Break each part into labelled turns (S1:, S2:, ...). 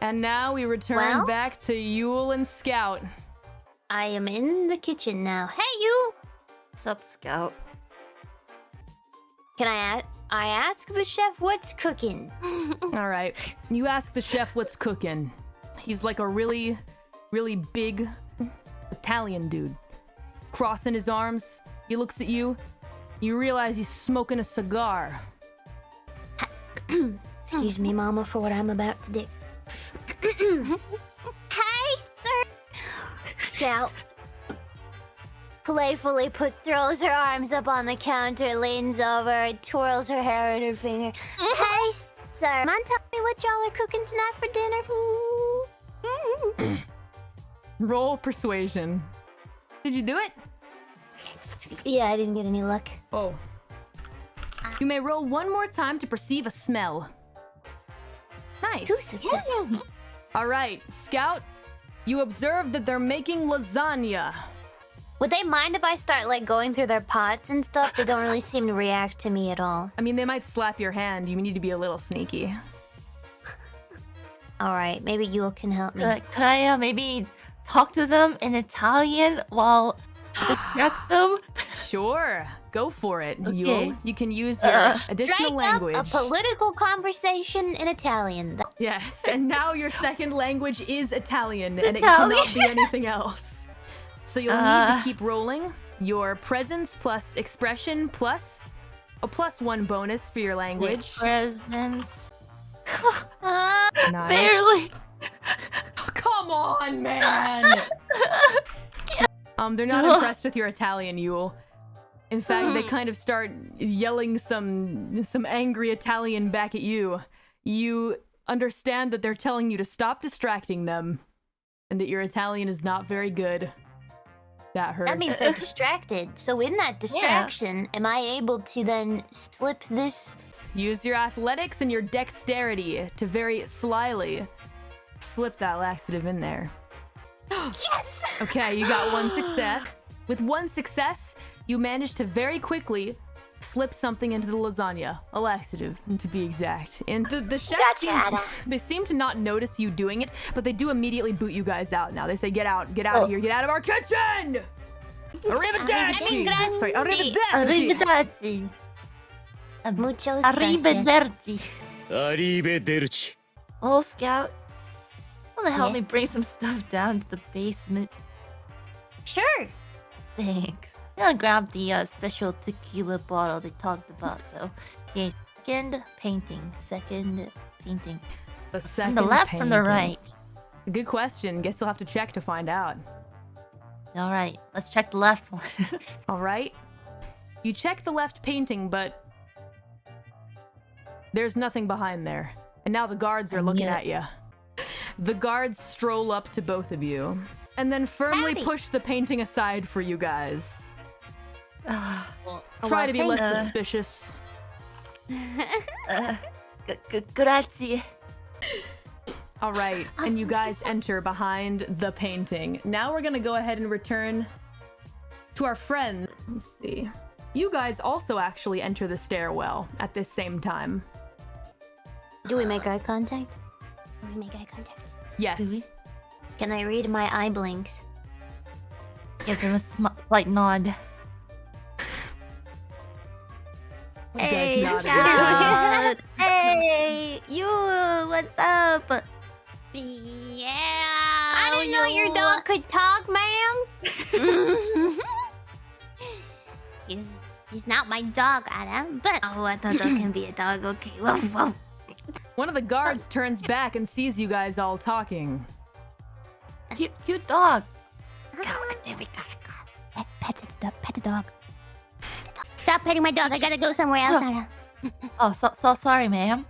S1: And now we return back to Yule and Scout.
S2: I am in the kitchen now. Hey, you!
S3: What's up, Scout?
S2: Can I ask the chef what's cooking?
S1: All right. You ask the chef what's cooking. He's like a really, really big Italian dude. Crossing his arms. He looks at you. You realize he's smoking a cigar.
S2: Excuse me, Mama, for what I'm about to do. Hey, sir! Scout playfully throws her arms up on the counter, leans over, twirls her hair in her finger. Hey, sir, mind telling me what y'all are cooking tonight for dinner?
S1: Roll persuasion. Did you do it?
S2: Yeah, I didn't get any luck.
S1: Oh. You may roll one more time to perceive a smell. Nice.
S2: 2 successes.
S1: All right, Scout, you observe that they're making lasagna.
S2: Would they mind if I start, like, going through their pots and stuff? They don't really seem to react to me at all.
S1: I mean, they might slap your hand. You need to be a little sneaky.
S2: Alright, maybe you can help me.
S3: Could I maybe talk to them in Italian while distract them?
S1: Sure. Go for it,
S3: Okay.
S1: Yule. You can use your additional
S2: Strike
S1: language.
S2: up a political conversation in Italian.
S1: Yes, and now your second language is Italian, and it cannot be anything else. So you'll need to keep rolling your presence plus expression plus a +1 bonus for your language.
S3: Presence.
S1: Nice.
S3: Barely.
S1: Come on, man! They're not impressed with your Italian, Yule. In fact, they kind of start yelling some angry Italian back at you. You understand that they're telling you to stop distracting them, and that your Italian is not very good. That hurts.
S2: That means they're distracted. So in that distraction, am I able to then slip this?
S1: Use your athletics and your dexterity to very slyly slip that laxative in there.
S2: Yes!
S1: Okay, you got 1 success. With 1 success, you managed to very quickly slip something into the lasagna. A laxative, to be exact. And the chefs they seem to not notice you doing it, but they do immediately boot you guys out now. They say, get out of here, get out of our kitchen! Arrivederci! Sorry, arrivederci!
S3: Arrivederci.
S2: Muchos gracias.
S3: Arrivederci.
S4: Arrivederci.
S3: Oh, Scout. Want to help me bring some stuff down to the basement?
S2: Sure.
S3: Thanks. I'm gonna grab the special tequila bottle they talked about. So, okay, second painting.
S1: The
S3: From
S1: second
S3: the left, from the
S1: painting.
S3: right.
S1: Good question. Guess you'll have to check to find out.
S3: All right, let's check the left one.
S1: All right. You check the left painting, but there's nothing behind there. And now the guards are looking at you. The guards stroll up to both of you and then firmly push the painting aside for you guys. Try to be less suspicious.
S3: Grazie.
S1: All right, and you guys enter behind the painting. Now we're gonna go ahead and return to our friends. Let's see. You guys also actually enter the stairwell at this same time.
S2: Do we make eye contact? Do we make eye contact?
S1: Yes.
S2: Can I read my eye blinks?
S3: Give him a slight nod.
S2: Hey,
S1: Scout.
S3: Hey, you, what's up?
S2: Yeah. I didn't know your dog could talk, ma'am. He's not my dog, Adam. But Watото can be a dog. Okay. Woof, woof.
S1: One of the guards turns back and sees you guys all talking.
S3: Cute dog.
S2: Go, there we go. Pet the dog. Stop petting my dog. I gotta go somewhere else. Anna.
S3: Oh, so sorry, ma'am.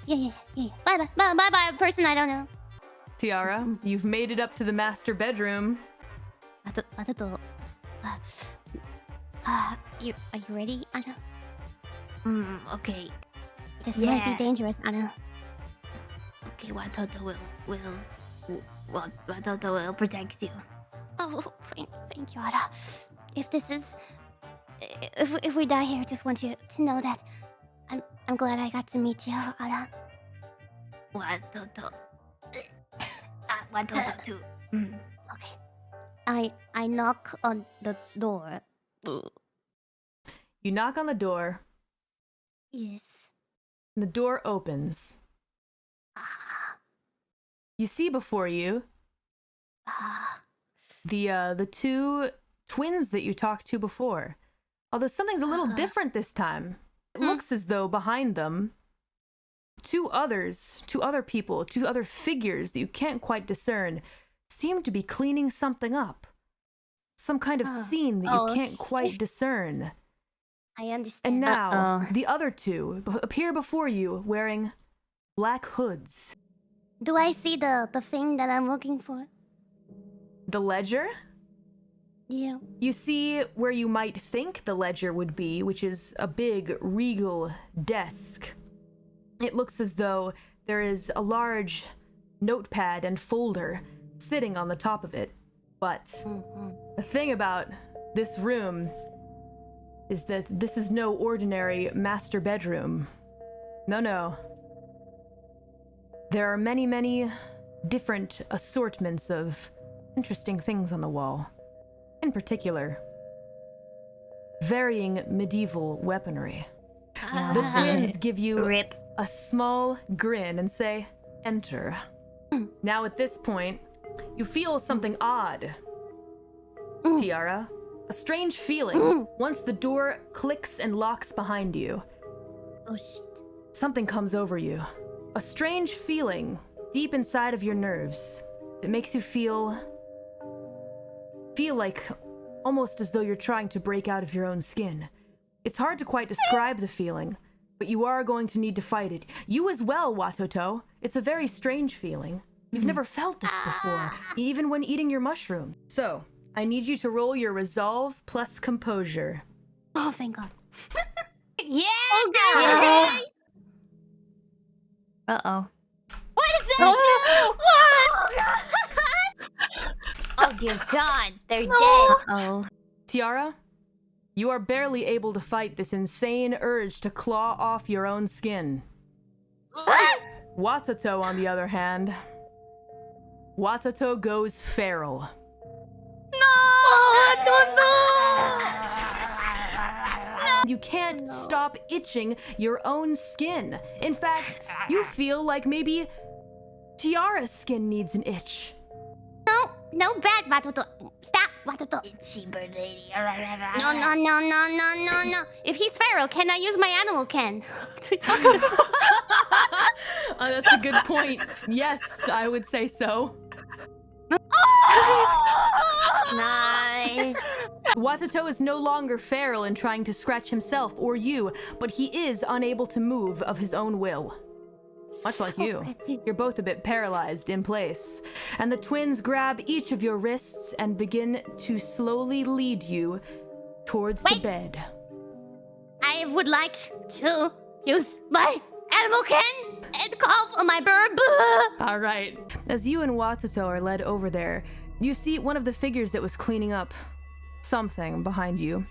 S2: Yeah. Bye, person I don't know.
S1: Tiara, you've made it up to the master bedroom.
S2: Watото. Are you ready, Anna? Okay. This might be dangerous, Anna. Okay, Watото will protect you. Oh, thank you, Anna. If we die here, I just want you to know that I'm glad I got to meet you, Anna. Watото. Watoto too.
S5: Okay. I knock on the door.
S1: You knock on the door,
S5: Yes.
S1: and the door opens. You see before you the two twins that you talked to before. Although something's a little different this time. It looks as though behind them, two other people, two other figures that you can't quite discern, seem to be cleaning something up. Some kind of scene that you can't quite discern.
S5: I understand.
S1: And now, the other two appear before you wearing black hoods.
S5: Do I see the thing that I'm looking for?
S1: The ledger?
S5: Yeah.
S1: You see where you might think the ledger would be, which is a big, regal desk. It looks as though there is a large notepad and folder sitting on the top of it. But the thing about this room is that this is no ordinary master bedroom. No. There are many, many different assortments of interesting things on the wall. In particular, varying medieval weaponry. The twins give you a small grin and say, "Enter." Now at this point, you feel something odd. Tiara, a strange feeling once the door clicks and locks behind you.
S5: Oh shit.
S1: Something comes over you. A strange feeling deep inside of your nerves. It makes you feel like almost as though you're trying to break out of your own skin. It's hard to quite describe the feeling, but you are going to need to fight it. You as well, Watoto. It's a very strange feeling. You've never felt this before, even when eating your mushroom. So, I need you to roll your resolve plus composure.
S5: Oh, thank God.
S2: Yeah! Okay.
S3: Uh-oh.
S2: What does that do? Oh dear God, they're dead.
S3: Oh.
S1: Tiara, you are barely able to fight this insane urge to claw off your own skin. Watoto, on the other hand, Watoto goes feral. You can't stop itching your own skin. In fact, you feel like maybe Tiara's skin needs an itch.
S5: No bad, Watoto. Stop, Watoto.
S2: Itchy bird lady.
S5: No. If he's feral, can I use my animal can?
S1: That's a good point. Yes, I would say so.
S2: Nice.
S1: Watoto is no longer feral in trying to scratch himself or you, but he is unable to move of his own will. Much like you. You're both a bit paralyzed in place. And the twins grab each of your wrists and begin to slowly lead you towards the bed.
S5: I would like to use my animal can and call for my bird.
S1: All right. As you and Watoto are led over there, you see one of the figures that was cleaning up something behind you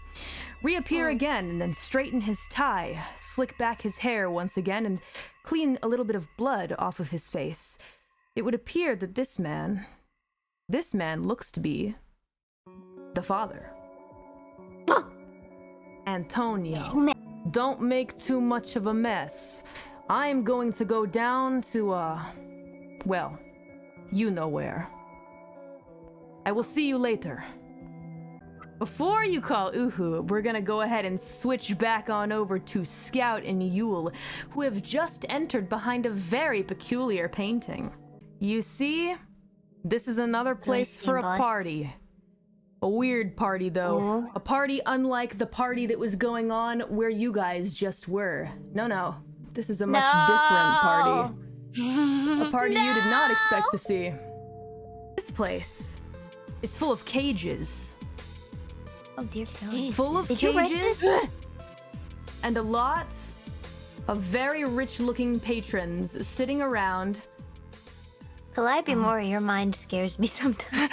S1: reappear again and then straighten his tie, slick back his hair once again, and clean a little bit of blood off of his face. It would appear that this man looks to be the father. Antonio, don't make too much of a mess. I'm going to go down to, well, you know where. I will see you later. Before you call Uhu, we're gonna go ahead and switch back on over to Scout and Yule, who have just entered behind a very peculiar painting. You see, this is another place for a party. A weird party, though. A party unlike the party that was going on where you guys just were. No. This is a much different party. A party you did not expect to see. This place is full of cages.
S2: Oh dear God.
S1: Full of
S2: Did you write
S1: cages
S2: this?
S1: and a lot of very rich-looking patrons sitting around.
S2: Calliope Mori, your mind scares me sometimes.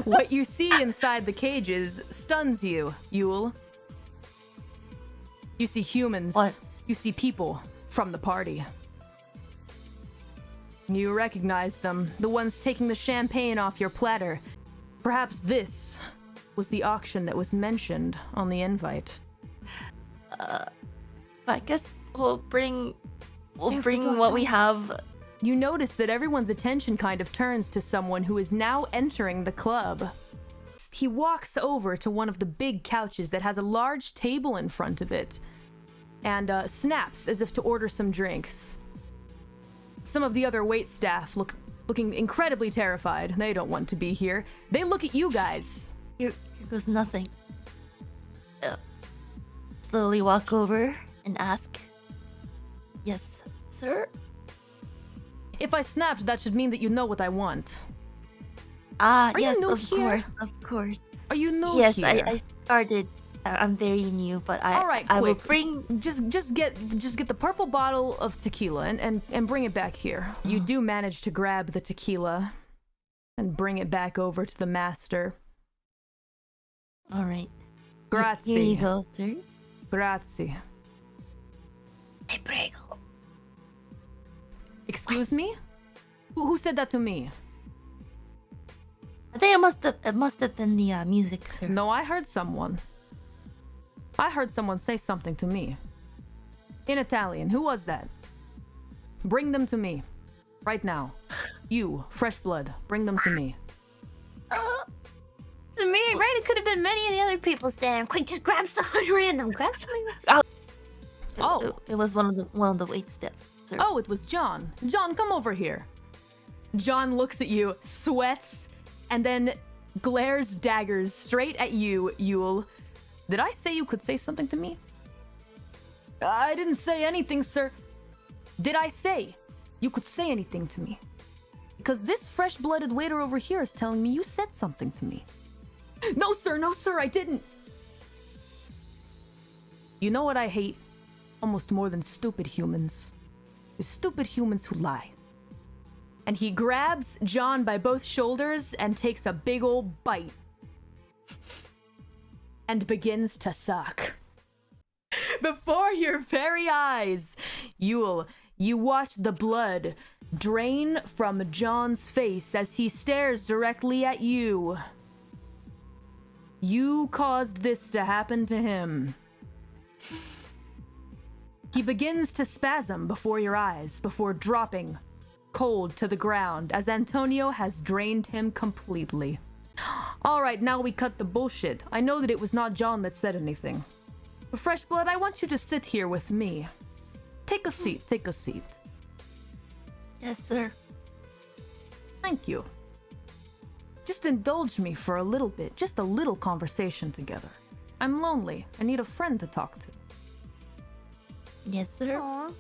S1: What you see inside the cages stuns you, Yule. You see humans.
S3: What?
S1: You see people from the party. You recognize them, the ones taking the champagne off your platter. Perhaps this was the auction that was mentioned on the invite.
S3: I guess we'll bring what we have.
S1: You notice that everyone's attention kind of turns to someone who is now entering the club. He walks over to one of the big couches that has a large table in front of it and snaps as if to order some drinks. Some of the other waitstaff looking incredibly terrified. They don't want to be here. They look at you guys.
S3: Here goes nothing. Slowly walk over and ask, "Yes, sir?"
S1: If I snapped, that should mean that you know what I want.
S3: Ah,
S1: Are you
S3: yes,
S1: new
S3: of
S1: here?
S3: course, of course.
S1: Are you new
S3: Yes,
S1: here?
S3: I started. I'm very new, but
S1: All right,
S3: I will
S1: quick.
S3: bring.
S1: Just get the purple bottle of tequila and bring it back here. You do manage to grab the tequila and bring it back over to the master.
S3: All right.
S1: Grazie.
S3: Here you go, sir.
S1: Grazie.
S2: Te prego.
S1: Excuse me? Who said that to me?
S3: I think it must have been the music, sir.
S1: No, I heard someone. I heard someone say something to me. In Italian. Who was that? Bring them to me. Right now. You, fresh blood. Bring them to me.
S2: To me, right? It could have been many of the other people standing. Quick, just grab someone random. Grab someone.
S1: Oh.
S3: It was one of the wait steps, sir.
S1: Oh, it was John. John, come over here. John looks at you, sweats, and then glares daggers straight at you, Yule. Did I say you could say something to me? I didn't say anything, sir. Did I say you could say anything to me? Because this fresh-blooded waiter over here is telling me you said something to me. No, sir, I didn't. You know what I hate almost more than stupid humans? Is stupid humans who lie. And he grabs John by both shoulders and takes a big old bite. And begins to suck. Before your very eyes, Yule, you watch the blood drain from John's face as he stares directly at you. You caused this to happen to him. He begins to spasm before your eyes, before dropping cold to the ground as Antonio has drained him completely. Alright, now we cut the bullshit. I know that it was not John that said anything. But Fresh Blood, I want you to sit here with me. Take a seat, take a seat.
S3: Yes, sir.
S1: Thank you. Just indulge me for a little bit, just a little conversation together. I'm lonely. I need a friend to talk to.
S3: Yes, sir.
S2: Aw.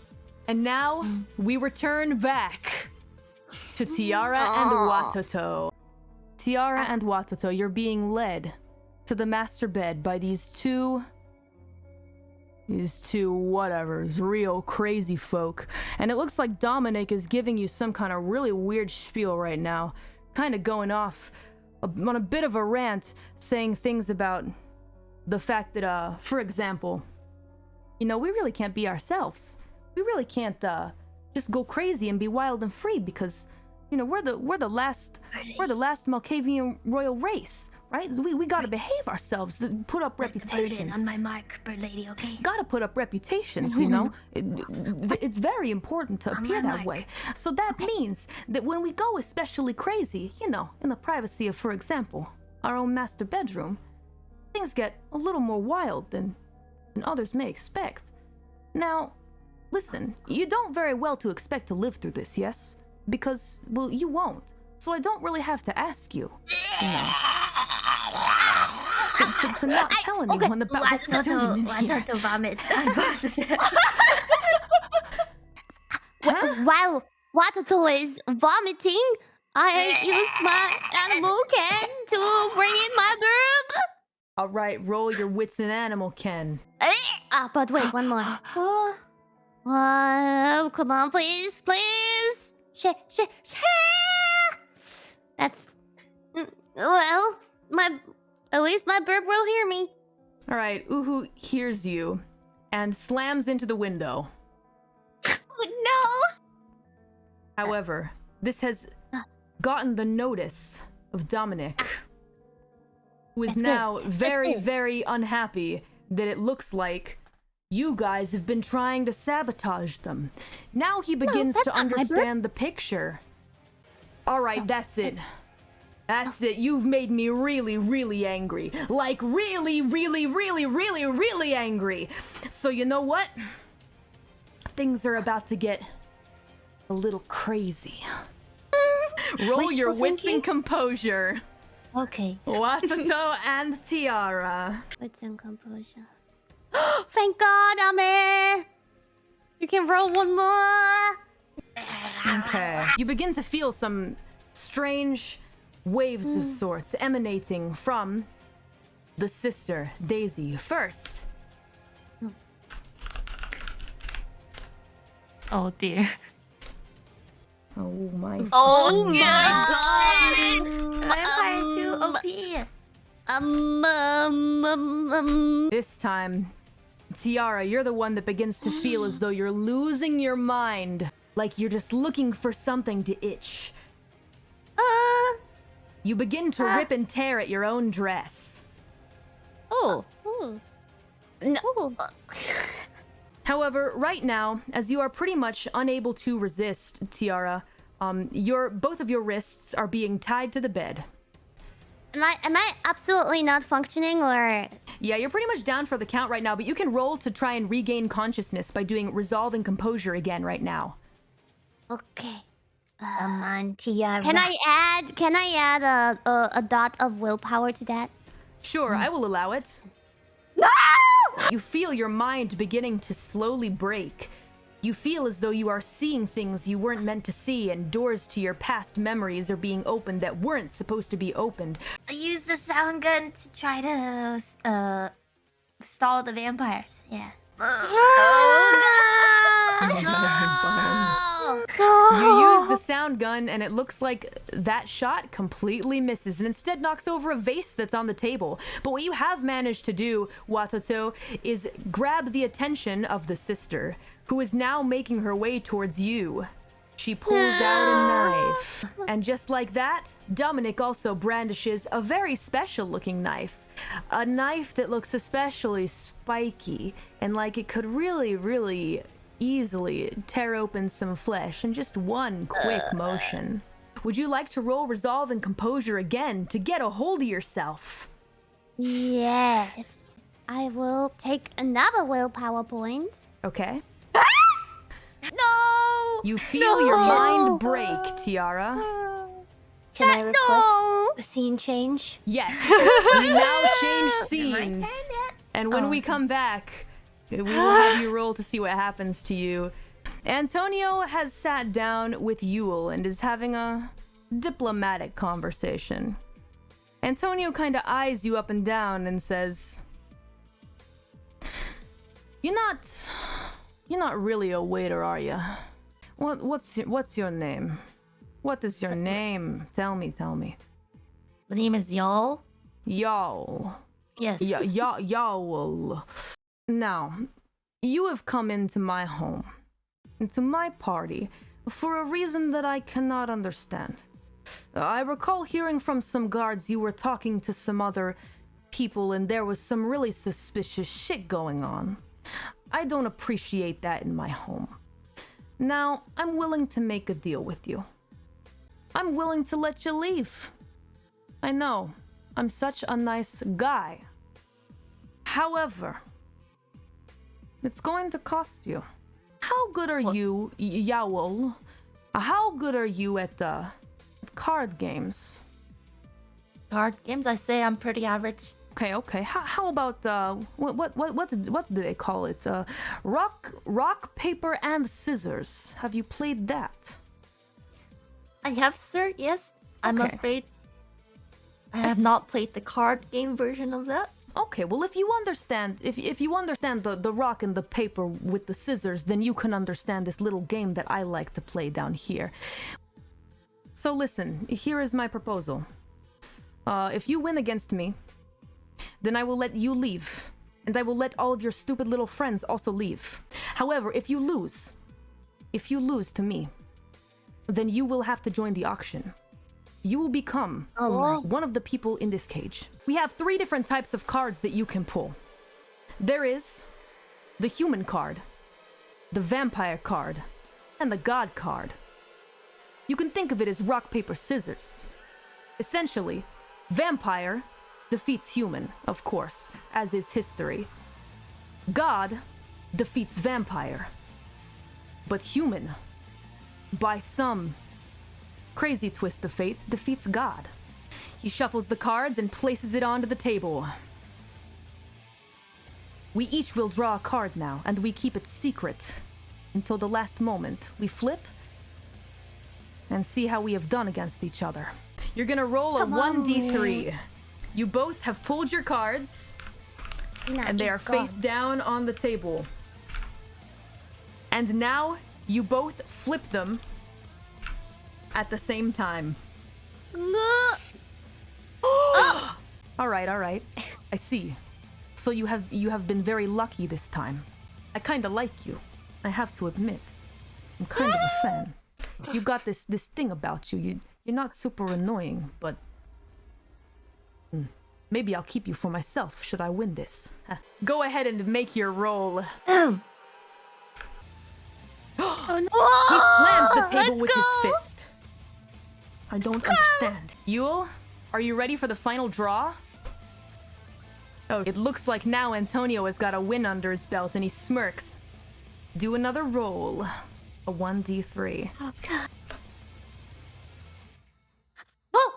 S1: And now we return back to Tiara and Watoto. Tiara and Watoto, you're being led to the master bed by these two whatevers, real crazy folk. And it looks like Dominic is giving you some kind of really weird spiel right now. Kind of going off on a bit of a rant, saying things about the fact that, for example, you know, we really can't be ourselves. We really can't just go crazy and be wild and free because, you know, we're the last Malkavian royal race, right? We gotta behave ourselves, put up reputations.
S2: On my mark, bird lady, okay?
S1: Gotta put up reputations, you know? It's very important to appear that way. So that means that when we go especially crazy, you know, in the privacy of, for example, our own master bedroom, things get a little more wild than others may expect. Now, listen, you don't very well to expect to live through this, yes? Because, well, you won't. So I don't really have to ask you, you know, to not tell anyone about what they're doing in here.
S2: Watoto vomits.
S5: While Watoto is vomiting, I use my animal can to bring in my boob.
S1: All right, roll your wits and animal, Ken.
S5: But wait, one more. Come on, please. That's well, at least my burp will hear me.
S1: All right, Uhu hears you and slams into the window.
S2: Oh
S1: However, this has gotten the notice of Dominic, who is now very, very unhappy that it looks like you guys have been trying to sabotage them. Now he begins to understand the picture. All right, that's it. That's it. You've made me really, really angry. Like really, really, really, really, really angry. So you know what? Things are about to get a little crazy. Roll your wits and composure.
S2: Okay.
S1: Watото and Tiara.
S5: Wits and composure. Thank God, Ame! You can roll one more!
S1: Okay. You begin to feel some strange waves of sorts emanating from the sister, Daisy. First.
S3: Oh dear.
S1: Oh my.
S3: Oh my god! Vampire's too OP.
S1: This time, Tiara, you're the one that begins to feel as though you're losing your mind. Like you're just looking for something to itch. You begin to rip and tear at your own dress.
S5: Oh. No.
S1: However, right now, as you are pretty much unable to resist, Tiara, both of your wrists are being tied to the bed.
S5: Am I absolutely not functioning, or?
S1: Yeah, you're pretty much down for the count right now, but you can roll to try and regain consciousness by doing resolve and composure again right now.
S5: Okay.
S2: Come on, Tiara.
S5: Can I add a dot of willpower to that?
S1: Sure, I will allow it.
S5: No!
S1: You feel your mind beginning to slowly break. You feel as though you are seeing things you weren't meant to see, and doors to your past memories are being opened that weren't supposed to be opened.
S6: I used the sound gun to try to stall the vampires. Yeah.
S1: You use the sound gun, and it looks like that shot completely misses and instead knocks over a vase that's on the table. But what you have managed to do, Watoto, is grab the attention of the sister, who is now making her way towards you. She pulls out a knife. And just like that, Dominic also brandishes a very special looking knife. A knife that looks especially spiky and like it could really, really easily tear open some flesh in just one quick motion. Would you like to roll resolve and composure again to get a hold of yourself?
S5: Yes. I will take another willpower point.
S1: Okay.
S6: No!
S1: You feel your mind break, Tiara.
S2: Can I request a scene change?
S1: Yes. We now change scenes. And when we come back, we will have you roll to see what happens to you. Antonio has sat down with Yule and is having a diplomatic conversation. Antonio kind of eyes you up and down and says, You're not really a waiter, are you? What's your name? What is your name? Tell me.
S3: The name is Y'all.
S1: Y'all.
S3: Yes.
S1: Y'all. Now, you have come into my home, into my party, for a reason that I cannot understand. I recall hearing from some guards you were talking to some other people and there was some really suspicious shit going on. I don't appreciate that in my home. Now, I'm willing to make a deal with you. I'm willing to let you leave. I know, I'm such a nice guy. However, it's going to cost you. How good are you, Yowl? How good are you at the card games?
S3: Card games? I say I'm pretty average.
S1: Okay. How about what do they call it? Rock, paper, and scissors. Have you played that?
S3: I have, sir. Yes. I'm
S1: Okay.
S3: afraid I have not played the card game version of that.
S1: Okay, well, if you understand the rock and the paper with the scissors, then you can understand this little game that I like to play down here. So listen, here is my proposal. If you win against me, then I will let you leave, and I will let all of your stupid little friends also leave. However, if you lose to me, then you will have to join the auction. You will become one of the people in this cage. We have 3 different types of cards that you can pull. There is the human card, the vampire card, and the god card. You can think of it as rock, paper, scissors. Essentially, vampire defeats human, of course, as is history. God defeats vampire. But human, by some crazy twist of fate, defeats God. He shuffles the cards and places it onto the table. We each will draw a card now, and we keep it secret until the last moment. We flip and see how we have done against each other. You're gonna roll a 1d3. You both have pulled your cards, and they are face down on the table. And now you both flip them at the same time. All right. I see. So you have been very lucky this time. I kinda like you. I have to admit. I'm kind of a fan. You got this thing about you. You're not super annoying, but maybe I'll keep you for myself should I win this. Go ahead and make your roll.
S5: Oh, no.
S1: He slams the table with his fist. I don't understand. Yule, are you ready for the final draw? Oh, it looks like now Antonio has got a win under his belt and he smirks. Do another roll. A 1d3.
S5: Oh, God.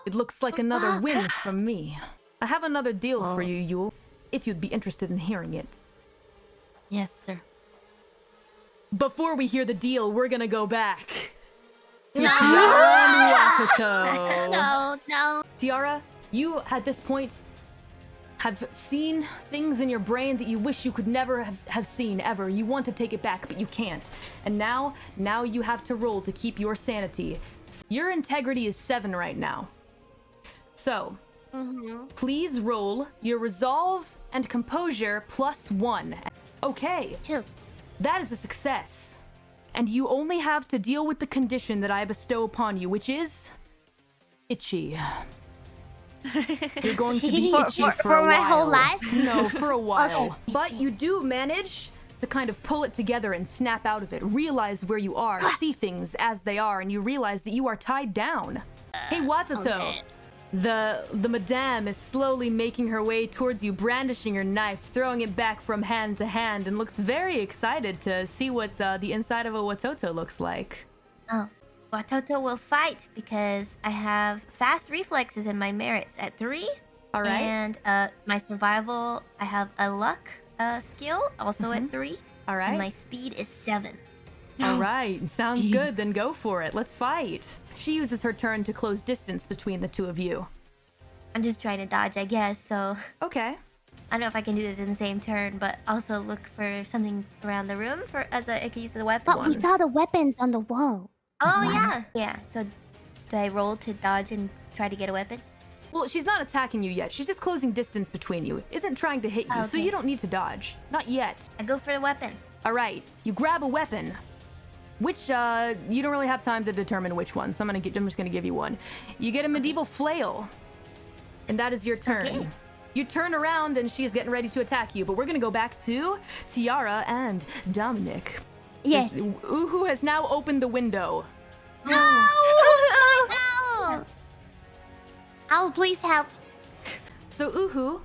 S1: It looks like another win from me. I have another deal for you, Yule, if you'd be interested in hearing it.
S3: Yes, sir.
S1: Before we hear the deal, we're gonna go back to Tiara and Watото.
S5: No.
S1: Tiara, you at this point have seen things in your brain that you wish you could never have seen ever. You want to take it back, but you can't. And now you have to roll to keep your sanity. Your integrity is 7 right now. So, please roll your resolve and composure +1. Okay.
S5: 2.
S1: That is a success. And you only have to deal with the condition that I bestow upon you, which is itchy. You're going to be itchy for a
S5: my
S1: while.
S5: whole life?
S1: No, for a while.
S5: Okay.
S1: But you do manage to kind of pull it together and snap out of it, realize where you are, see things as they are, and you realize that you are tied down. Hey, Watото.
S5: Okay.
S1: The madame is slowly making her way towards you, brandishing her knife, throwing it back from hand to hand, and looks very excited to see what the inside of a Watoto looks like.
S6: Oh, Watoto will fight because I have fast reflexes in my merits at 3.
S1: All right.
S6: And my survival, I have a luck skill also at 3.
S1: All right.
S6: And my speed is 7.
S1: All right. Sounds good. Then go for it. Let's fight. She uses her turn to close distance between the two of you.
S6: I'm just trying to dodge, I guess, so
S1: Okay.
S6: I don't know if I can do this in the same turn, but also look for something around the room for as I could use the weapon
S5: But
S6: one.
S5: we saw the weapons on the wall.
S6: Oh yeah. Yeah. So do I roll to dodge and try to get a weapon?
S1: Well, she's not attacking you yet. She's just closing distance between you. Isn't trying to hit you, so
S6: Okay.
S1: you don't need to dodge. Not yet.
S6: I go for the weapon.
S1: All right. You grab a weapon. Which, you don't really have time to determine which one, so I'm just gonna give you one. You get a medieval flail, and that is your turn.
S6: Okay.
S1: You turn around, and she is getting ready to attack you, but we're gonna go back to Tiara and Dominic.
S5: Yes.
S1: Who has now opened the window.
S5: No! I'll please help.
S1: So Uhu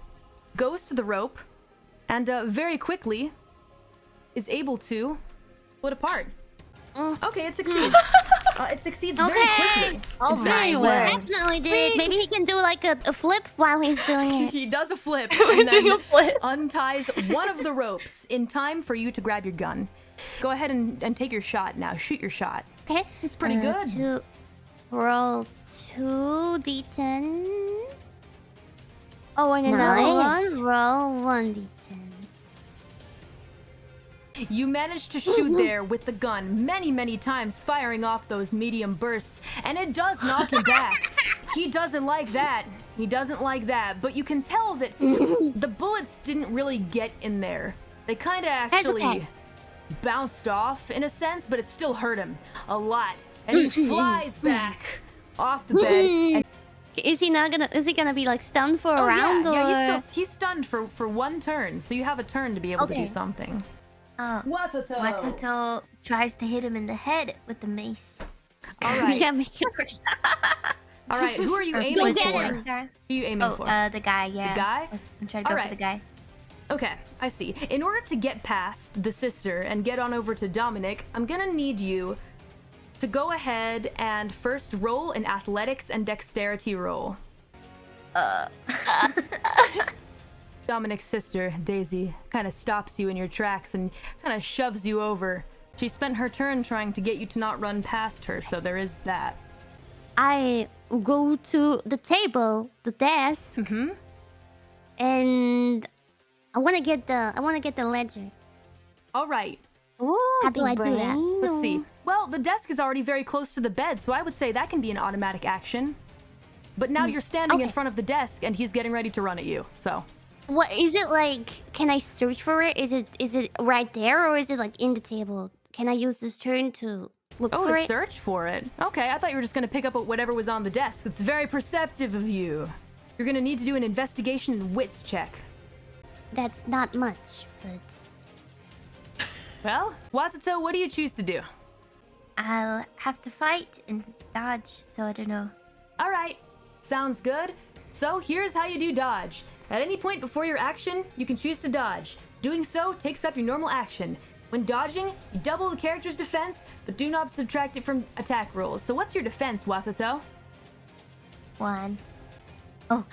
S1: goes to the rope, and very quickly is able to split apart. Okay, it succeeds. It succeeds very quickly.
S5: Oh
S3: Very
S5: my
S3: well.
S5: word. Definitely did. Maybe he can do like a flip while he's doing it.
S1: He does a flip and then unties one of the ropes in time for you to grab your gun. Go ahead and take your shot now. Shoot your shot.
S5: Okay.
S1: It's pretty good.
S5: To roll 2d10. Oh, and another
S2: Nice.
S5: one. Roll 1d10.
S1: You manage to shoot there with the gun many times, firing off those medium bursts, and it does knock him back. He doesn't like that. He doesn't like that, but you can tell that the bullets didn't really get in there. They kind of actually
S5: okay.
S1: bounced off in a sense, but it still hurt him a lot. and he flies back off the bed. And
S5: Is he gonna be like stunned for a round?
S1: yeah,
S5: or...
S1: he's stunned for one turn, so you have a turn to be able to do something. Watoto.
S6: Watoto tries to hit him in the head with the mace.
S1: All right.
S5: Yeah, make it worse.
S1: All right, who are you
S6: Or
S1: aiming
S5: get
S1: for?
S5: him.
S1: Who are you aiming for?
S6: The guy, yeah.
S1: The guy?
S6: I'm trying to go
S1: Alright.
S6: for the guy.
S1: Okay, I see. In order to get past the sister and get on over to Dominic, I'm gonna need you to go ahead and first roll an athletics and dexterity roll. Dominic's sister, Daisy, kind of stops you in your tracks and kind of shoves you over. She spent her turn trying to get you to not run past her, so there is that.
S5: I go to the table, the desk, and I wanna get the ledger.
S1: All right,
S2: Ooh,
S5: How do I
S2: big
S5: do that?
S2: brain.
S1: let's see. Well, the desk is already very close to the bed, so I would say that can be an automatic action. But now you're standing in
S5: okay.
S1: front of the desk and he's getting ready to run at you, so.
S5: What is it like? Can I search for it? Is it right there, or is it like in the table? Can I use this turn to look
S1: Oh,
S5: for
S1: to
S5: it?
S1: search for it. Okay, I thought you were just gonna pick up whatever was on the desk. It's very perceptive of you. You're gonna need to do an investigation and wits check.
S5: That's not much, but
S1: Well, Watoto, what do you choose to do?
S6: I'll have to fight and dodge, so I don't know.
S1: All right, sounds good. So here's how you do dodge. At any point before your action, you can choose to dodge. Doing so takes up your normal action. When dodging, you double the character's defense, but do not subtract it from attack rolls. So what's your defense, Watoto?
S6: 1.
S1: Now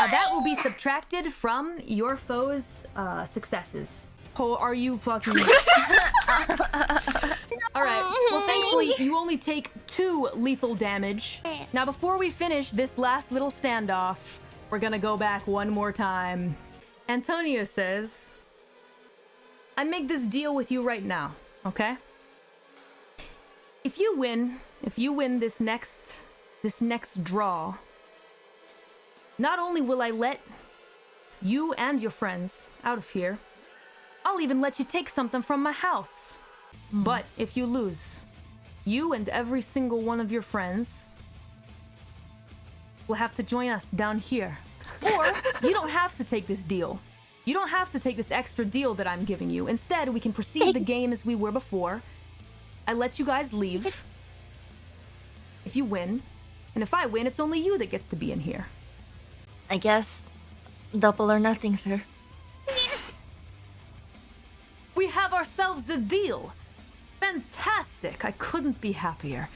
S1: that will be subtracted from your foe's successes. Oh, are you fucking... Alright, well thankfully you only take 2 lethal damage. Now before we finish this last little standoff, we're gonna go back one more time. Antonia says, I make this deal with you right now, okay? If you win this next draw, not only will I let you and your friends out of here, I'll even let you take something from my house. But if you lose, you and every single one of your friends will have to join us down here. Or you don't have to take this deal. You don't have to take this extra deal that I'm giving you. Instead, we can proceed the game as we were before. I let you guys leave. If you win, and if I win, it's only you that gets to be in here.
S3: I guess double or nothing, sir.
S1: We have ourselves a deal. Fantastic. I couldn't be happier.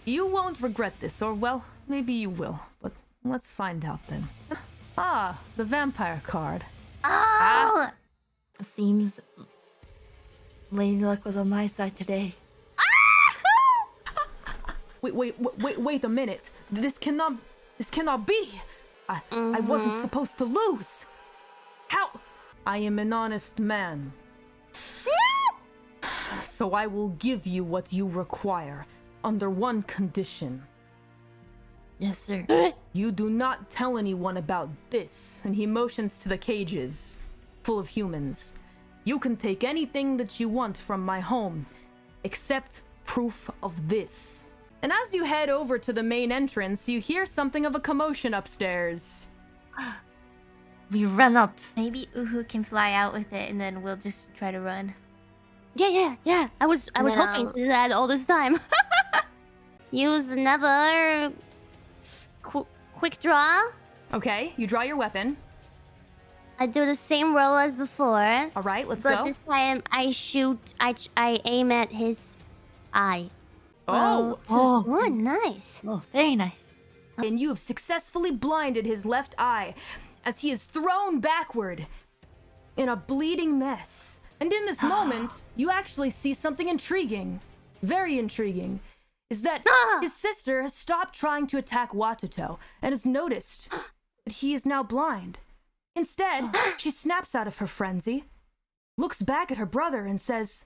S1: You won't regret this, or well, maybe you will. But let's find out then. Ah, the vampire card.
S6: Oh!
S3: Seems Lady Luck was on my side today.
S1: Wait a minute. This cannot be. I wasn't supposed to lose. How? I am an honest man. So I will give you what you require under one condition.
S3: Yes, sir.
S1: You do not tell anyone about this. And he motions to the cages full of humans. You can take anything that you want from my home, except proof of this. And as you head over to the main entrance, you hear something of a commotion upstairs.
S3: We run up.
S6: Maybe Uhu can fly out with it and then we'll just try to run.
S5: Yeah. I was hoping to do that all this time. Use another quick draw.
S1: Okay, you draw your weapon.
S5: I do the same roll as before.
S1: All right, let's
S5: But
S1: go.
S5: this time I shoot. I aim at his eye.
S1: Oh,
S5: Oh, nice.
S3: Oh, very nice.
S1: and you have successfully blinded his left eye as he is thrown backward in a bleeding mess. And in this moment, you actually see something intriguing, very intriguing, is that his sister has stopped trying to attack Watoto and has noticed that he is now blind. Instead, she snaps out of her frenzy, looks back at her brother and says,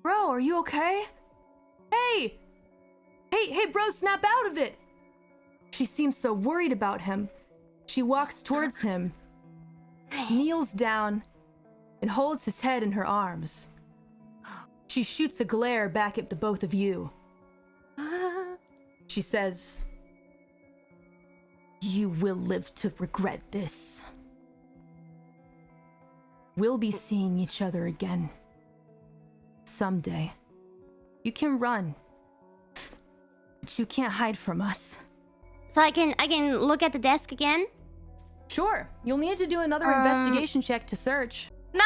S1: Bro, are you okay? Hey, bro, snap out of it! She seems so worried about him. She walks towards him, kneels down, and holds his head in her arms. She shoots a glare back at the both of you. She says, "You will live to regret this. We'll be seeing each other again. Someday. You can run, but you can't hide from us."
S5: So I can look at the desk again?
S1: Sure, you'll need to do another investigation check to search.
S5: No!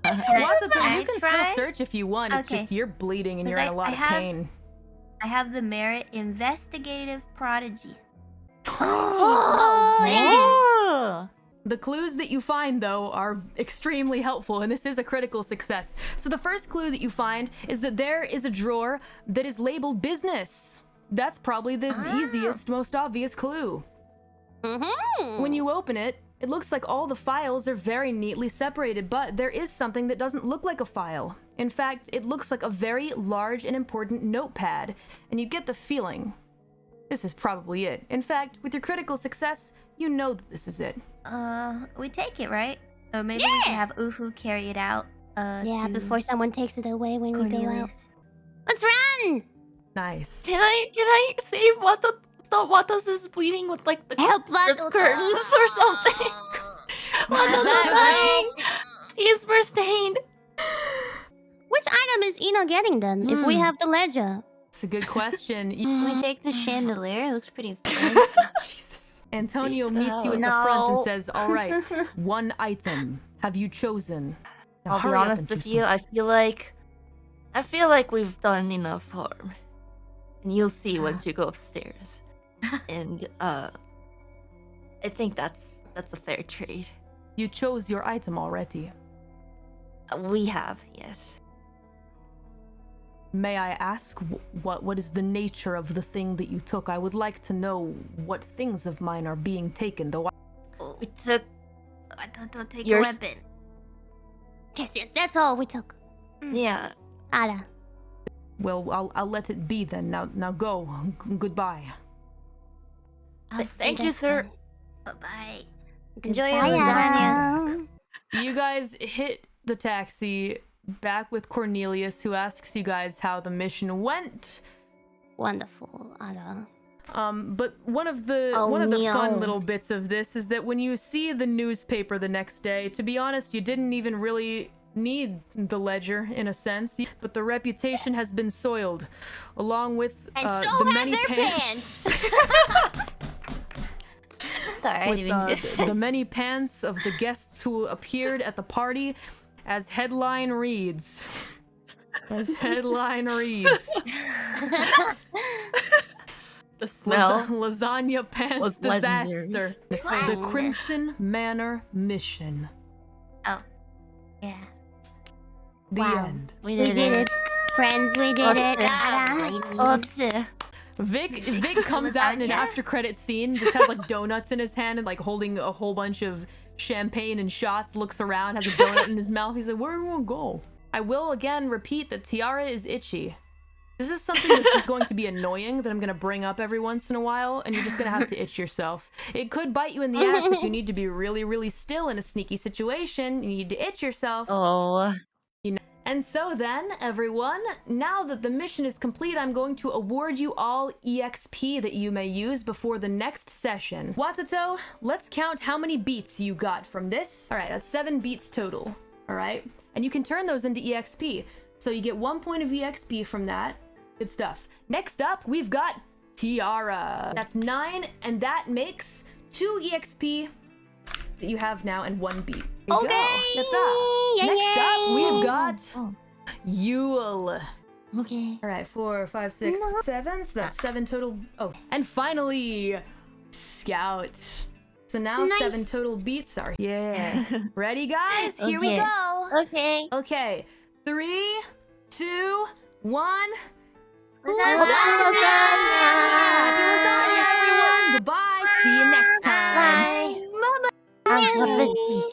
S1: Watото, you can still search if you want. It's
S6: Okay.
S1: just you're bleeding and you're in a lot of pain.
S6: I have the merit investigative prodigy.
S5: Oh,
S1: The clues that you find, though, are extremely helpful, and this is a critical success. So the first clue that you find is that there is a drawer that is labeled business. That's probably the easiest, most obvious clue. When you open it, it looks like all the files are very neatly separated, but there is something that doesn't look like a file. In fact, it looks like a very large and important notepad, and you get the feeling this is probably it. In fact, with your critical success, you know that this is it.
S6: We take it, right? Or maybe we can have Uhu carry it out.
S5: yeah,
S6: to
S5: before someone takes it away when we go out.
S6: Cornelius.
S5: Let's run!
S1: Nice.
S3: Can I save Wato? Stop Watos is bleeding with like the
S5: Help
S3: ripped
S5: Watoto!
S3: curtains or something. Watos is dying. He's first stained.
S5: Which item is Ino getting then, if we have the ledger?
S1: It's a good question.
S2: We take the chandelier. It looks pretty fancy.
S1: Jesus. Antonio meets you at the front and says, "All right, one item. Have you chosen?" Now
S3: I'll be
S1: hurry up
S3: honest
S1: and
S3: with
S1: choose
S3: you. I feel like we've done enough harm, and you'll see once you go upstairs. And I think that's a fair trade.
S1: You chose your item already.
S3: We have, yes.
S1: May I ask what is the nature of the thing that you took? I would like to know what things of mine are being taken, though.
S3: We took
S6: I don't take
S3: Yours-
S6: a weapon.
S5: Yes, that's all we took.
S3: yeah.
S5: Ada.
S1: Well, I'll let it be then. Now go. Goodbye.
S3: Thank you, sir.
S6: Bye-bye.
S2: Enjoy your
S5: Bye,
S2: lasagna.
S5: Ada.
S1: You guys hit the taxi back with Cornelius, who asks you guys how the mission went.
S5: Wonderful, Ada.
S1: But one of the
S2: Neil.
S1: fun little bits of this is that when you see the newspaper the next day, to be honest, you didn't even really need the ledger in a sense, but the reputation has been soiled, along with
S2: And so
S1: the
S2: have
S1: many
S2: their
S1: pants.
S2: Sorry.
S1: With the many pants of the guests who appeared at the party, as headline reads. As headline reads.
S3: The smell.
S1: Lasagna pants
S3: was legendary.
S1: disaster. The Crimson Manor mission.
S6: Oh. Yeah.
S1: The
S5: Wow.
S1: end.
S3: We
S5: We did it. Friends, we did it.
S3: Oops.
S1: Vic comes out in an after credit scene, just has like donuts in his hand and like holding a whole bunch of champagne and shots, looks around, has a donut in his mouth. He's like, "Where do we want to go?" I will again repeat that Tiara is itchy. This is something that's just going to be annoying that I'm going to bring up every once in a while, and you're just going to have to itch yourself. It could bite you in the ass if you need to be really, really still in a sneaky situation. You need to itch yourself.
S3: Oh.
S1: And so then, everyone, now that the mission is complete, I'm going to award you all EXP that you may use before the next session. Watoto, let's count how many beats you got from this. All right, that's 7 beats total, all right? And you can turn those into EXP. So you get 1 point of EXP from that. Good stuff. Next up, we've got Tiara. That's 9, and that makes 2 EXP that you have now and 1 beat. There you go. Get that.
S5: Yay,
S1: Next up, we've
S5: yay.
S1: got Yule.
S5: Okay.
S1: All right, 4, 5, 6, 7. So that's 7 total. Oh, and finally, Scout. So now
S5: Nice.
S1: 7 total beats. Sorry. Yeah. Ready, guys? Here we
S3: Okay.
S1: go.
S5: Okay.
S1: Okay. 3, 2, 1.
S5: Lasagna!
S1: Happy lasagna, everyone. Goodbye. See you next time.
S5: Bye. Bye.
S3: Bye.